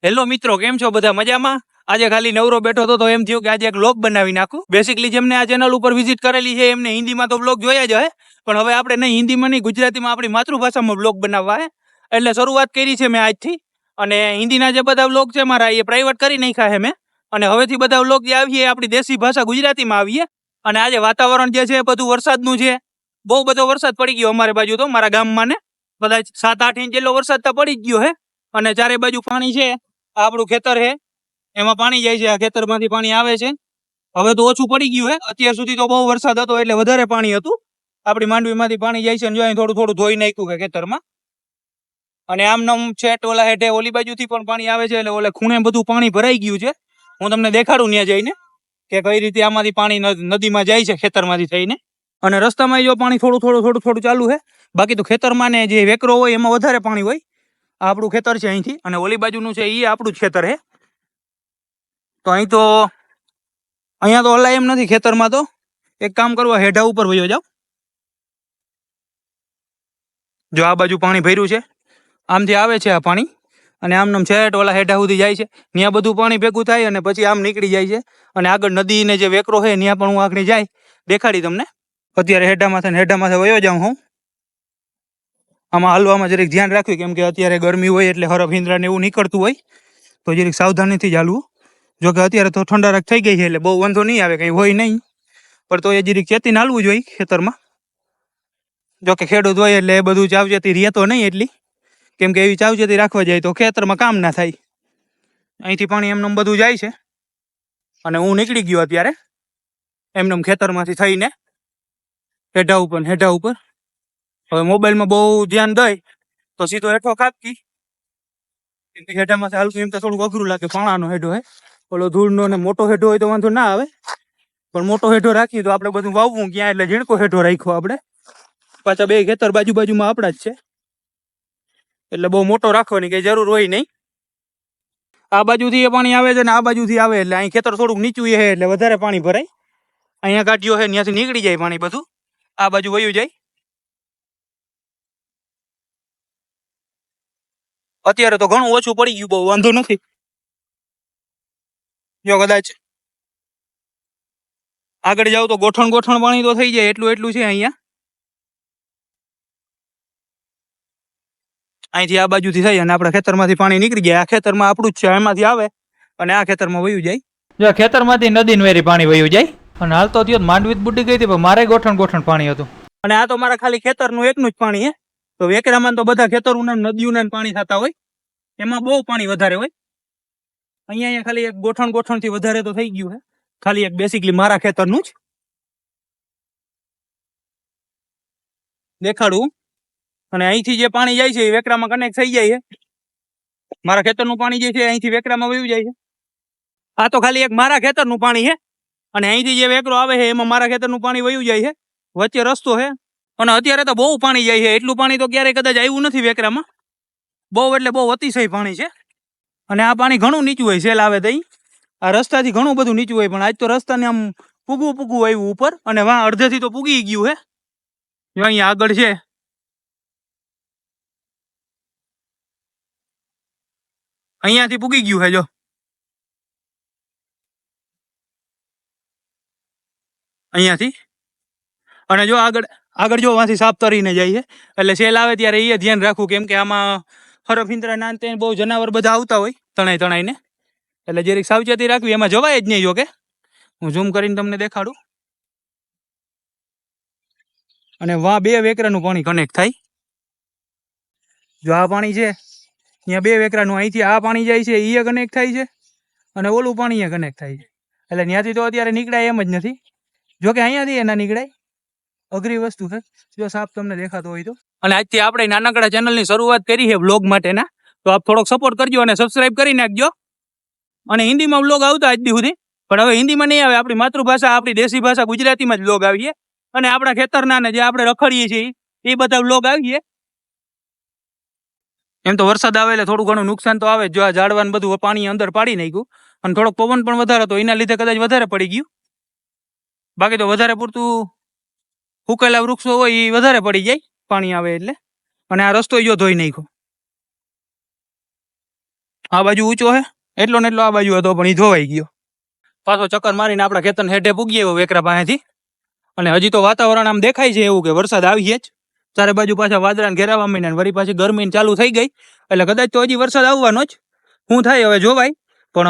Hello મિત્રો, કેમ છો બધા? મજામાં? આજે ખાલી નવરો બેઠો હતો તો એમ થયું કે આજે એક વ્લોગ બનાવી નાખું. બેસિકલી જેમને આ ચેનલ ઉપર વિઝિટ કરેલી છે એમને હિન્દીમાં તો વ્લોગ જોયા જ હે, પણ હવે આપણે નહીં હિન્દીમાં નહીં ગુજરાતીમાં આપણી માતૃભાષામાં વ્લોગ બનાવવા હે. એટલે શરૂઆત કરી છે મેં આજથી. અને હિન્દીના જે બધા વ્લોગ છે મારા એ પ્રાઇવેટ કરી નાખ્યા છે મેં. અને હવેથી બધા વ્લોગ જે આવીએ આપણી દેશી ભાષા ગુજરાતીમાં આવીએ. અને આજે વાતાવરણ જે છે બધું વરસાદનું છે. બહુ બધો વરસાદ પડી ગયો અમારે બાજુ તો, મારા ગામમાં ને કદાચ 7-8 ઇંચ જેટલો વરસાદ તો પડી જ ગયો હે. અને ચારે બાજુ પાણી છે. આપણું ખેતર છે એમાં પાણી જાય છે, આ ખેતરમાંથી પાણી આવે છે. હવે તો ઓછું પડી ગયું હે, અત્યાર સુધી તો બહુ વરસાદ હતો એટલે વધારે પાણી હતું. આપણી માંડવીમાંથી પાણી જાય છે અને જો અહીં થોડું થોડું ધોઈ નાખ્યું કે ખેતરમાં. અને આમ નામ છેટ ઓલા હેઠે ઓલી બાજુથી પણ પાણી આવે છે, એટલે ઓલે ખૂણે બધું પાણી ભરાઈ ગયું છે. હું તમને દેખાડું ત્યાં જઈને કે કઈ રીતે આમાંથી પાણી નદીમાં જાય છે ખેતરમાંથી થઈને. અને રસ્તામાં જો પાણી થોડું થોડું ચાલુ છે. બાકી તો ખેતરમાં ને જે વેકરો હોય એમાં વધારે પાણી હોય. આપણું ખેતર છે અહીંથી, અને ઓલી બાજુનું છે એ આપણું જ ખેતર છે. તો અહીંયા તો હલાય એમ નથી ખેતરમાં. તો એક કામ કરવા, હેઠા ઉપર વયો જાવ. જો આ બાજુ પાણી ભર્યું છે, આમથી આવે છે આ પાણી અને આમ છેટ ઓલા હેઠા સુધી જાય છે. ત્યાં બધું પાણી ભેગું થાય અને પછી આમ નીકળી જાય છે. અને આગળ નદીને જે વેકરો છે ત્યાં પણ હું આગળ જાય દેખાડી તમને. અત્યારે હેઠામાંથી વયો જાઉં હું. આમાં હાલવામાં જરીક ધ્યાન રાખ્યું, કેમ કે અત્યારે ગરમી હોય એટલે હરફ હિંદરા ને એવું નીકળતું હોય, તો જરીક સાવધાનીથી જ હાલવું. જોકે અત્યારે તો ઠંડારક થઈ ગઈ છે એટલે બહુ વાંધો નહીં આવે, કંઈ હોય નહીં. પણ તો એ જરીક ચેતીને હાલવું જોઈએ ખેતરમાં. જોકે ખેડૂત હોય એટલે એ બધું ચાવચેતી રહેતો નહીં એટલી, કેમ કે એવી ચાવચેતી રાખવા જાય તો ખેતરમાં કામ ના થાય. અહીંથી પાણી એમને બધું જાય છે અને હું નીકળી ગયો અત્યારે એમને ખેતરમાંથી થઈને હેઠા ઉપર. હવે મોબાઈલમાં બહુ ધ્યાન દઈ તો સીધો હેઠો કાપકી. હેઠામાંથી હાલતું એમ તો થોડુંક અઘરું લાગે, પાણાનો હેઠો હે. ઓલો ધૂળનો ને મોટો હેઠો હોય તો વાંધો ના આવે, પણ મોટો હેઠો રાખીએ તો આપણે બધું વાવવું ક્યાં, એટલે ઝીણકો હેઠો રાખ્યો આપણે. પાછા બે ખેતર બાજુમાં આપણા જ છે એટલે બહુ મોટો રાખવાની કઈ જરૂર હોય નહીં. આ બાજુથી એ પાણી આવે છે ને આ બાજુથી આવે એટલે અહીં ખેતર થોડુંક નીચું છે એટલે વધારે પાણી ભરાય. અહીંયા ગાડીઓ છે ત્યાંથી નીકળી જાય પાણી બધું, આ બાજુ વયું જાય. અત્યારે તો ઘણું ઓછું પડી ગયું, બહુ વાંધો નથી. જો કદાચ આગળ જાવ તો ગોઠણ પાણી તો થઈ જાય, એટલું છે અહીંયા. અહીંથી આ બાજુથી થઈ અને આપણા ખેતરમાંથી પાણી નીકળી જાય. આ ખેતરમાં આપણું જ છે, એમાંથી આવે અને આ ખેતરમાં વયું જાય. જો ખેતરમાંથી નદી વેરી પાણી વયું જાય. અને હાલ તો થયો માંડવી બુડી ગઈ હતી, પણ મારે ગોઠણ પાણી હતું. અને આ તો મારા ખાલી ખેતરનું એકનું જ પાણી હે. તો વેકરામાં તો બધા ખેતરોના નદીઓના પાણી થતા હોય, એમાં બહુ પાણી વધારે હોય. અહીંયા ખાલી એક ગોઠણ થી વધારે તો થઈ ગયું હે, ખાલી એક બેસિકલી મારા ખેતરનું જ દેખાડું. અને અહીંથી જે પાણી જાય છે એ વેકરામાં કનેક્ટ થઈ જાય છે. મારા ખેતરનું પાણી જે છે અહીંથી વેકરામાં વયું જાય છે. આ તો ખાલી એક મારા ખેતરનું પાણી છે, અને અહીંથી જે વેકરો આવે છે એમાં મારા ખેતરનું પાણી વયું જાય છે. વચ્ચે રસ્તો છે, અને અત્યારે તો બહુ પાણી જાય છે. એટલું પાણી તો ક્યારેય કદાચ આવ્યું નથી વેકરામાં. બહુ એટલે બહુ અતિશય પાણી છે. અને આ પાણી ઘણું નીચું હોય, સેલ આવે તઈ આ રસ્તાથી ઘણું બધું નીચું હોય. પણ આજ તો રસ્તાને આમ પૂગવું આવ્યું ઉપર, અને વાં અડધેથી તો પૂગી ગયું હે. જો અહીંયા આગળ છે, અહીંયાથી પૂગી ગયું હે. જો અહીંયાથી, અને જો આગળ જો વાંથી સાફ તરીને જાય છે. એટલે સેલ આવે ત્યારે એ ધ્યાન રાખવું, કેમ કે આમાં હરફિંદરા ના તે બહુ જનાવર બધા આવતા હોય તણાઈને, એટલે જરીક સાવચેતી રાખવી. એમાં જવાય જ નહીં. જો કે હું ઝૂમ કરીને તમને દેખાડું. અને વાં 2 વેકરાનું પાણી કનેક્ટ થાય. જો આ પાણી છે ત્યાં 2 વેકરાનું, અહીંથી આ પાણી જાય છે એ કનેક્ટ થાય છે, અને ઓલું પાણી એ કનેક્ટ થાય છે. એટલે ત્યાંથી તો અત્યારે નીકળાય એમ જ નથી. જોકે અહીંયાથી એના નીકળાય, અઘરી વસ્તુ છે. જો સાફ તમને દેખાતો હોય તો. અને આજથી આપણે નાનકડા ચેનલની શરૂઆત કરી છે વ્લોગ માટેના, તો આપ થોડોક સપોર્ટ કરજો અને સબસ્ક્રાઇબ કરી નાખજો. અને હિન્દીમાં વ્લોગ આવતા આજ દી સુધી, પણ હવે હિન્દીમાં નહીં આવે. આપણી માતૃભાષા, આપણી દેશી ભાષા ગુજરાતીમાં જ વ્લોગ આવીએ. અને આપણા ખેતરના ને જે આપણે રખડીએ છીએ એ બધા વ્લોગ આવીએ. એમ તો વરસાદ આવે એટલે થોડું ઘણું નુકસાન તો આવે. જો આ ઝાડવાનું બધું પાણી અંદર પાડી નાખ્યું, અને થોડોક પવન પણ વધારે હતો, એના લીધે કદાચ વધારે પડી ગયું. બાકી તો વધારે પૂરતું ફૂકેલા વૃક્ષો હોય એ વધારે પડી જાય પાણી આવે એટલે. અને આ રસ્તો જો ધોઈ નાખ્યો. આ બાજુ ઊંચો હે, એટલો ને એટલો આ બાજુ હતો પણ એ ધોવાઈ ગયો. પાછો ચક્કર મારીને આપણા ખેતર હેઠે પૂગી આવ્યો વેકરા પાસેથી. અને હજી તો વાતાવરણ આમ દેખાય છે એવું કે વરસાદ આવીએ જ. ચારે બાજુ પાછા વાદળાને ઘેરાવા માંડ્યા ને વળી પાછી ગરમી ચાલુ થઈ ગઈ એટલે કદાચ તો હજી વરસાદ આવવાનો જ. શું થાય હવે જોવાય. પણ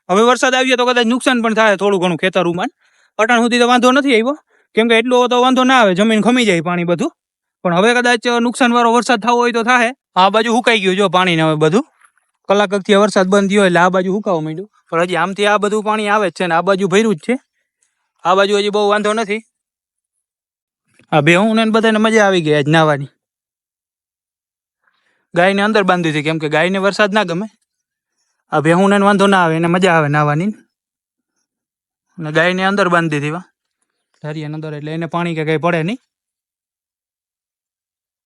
હવે વરસાદ આવીએ તો કદાચ નુકસાન પણ થાય થોડું ઘણું ખેતરોમાં. અટાણ સુધી તો વાંધો નથી આવ્યો, કેમ કે એટલો તો વાંધો ના આવે, જમીન ખમી જાય પાણી બધું. પણ હવે કદાચ નુકસાનવાળો વરસાદ થવો હોય તો થાય. આ બાજુ હુકાઈ ગયું જો પાણી ને હવે બધું. કલાકથી વરસાદ બંધ થયો એટલે આ બાજુ હુકાવા માંડ્યું. પણ હજી આમથી આ બધું પાણી આવે જ છે ને આ બાજુ ભર્યું જ છે. આ બાજુ હજી બહુ વાંધો નથી. આ ભેહું ને બધાને મજા આવી ગઈ આજ નાવાની. ગાયને અંદર બાંધી હતી કેમ કે ગાયને વરસાદ ના ગમે. આ ભેહું ને વાંધો ના આવે, એને મજા આવે નાવાની. અને ગાયને અંદર બાંધી દીધી ધારિયા અંદર, એટલે એને પાણી કે કઈ પડે નહીં.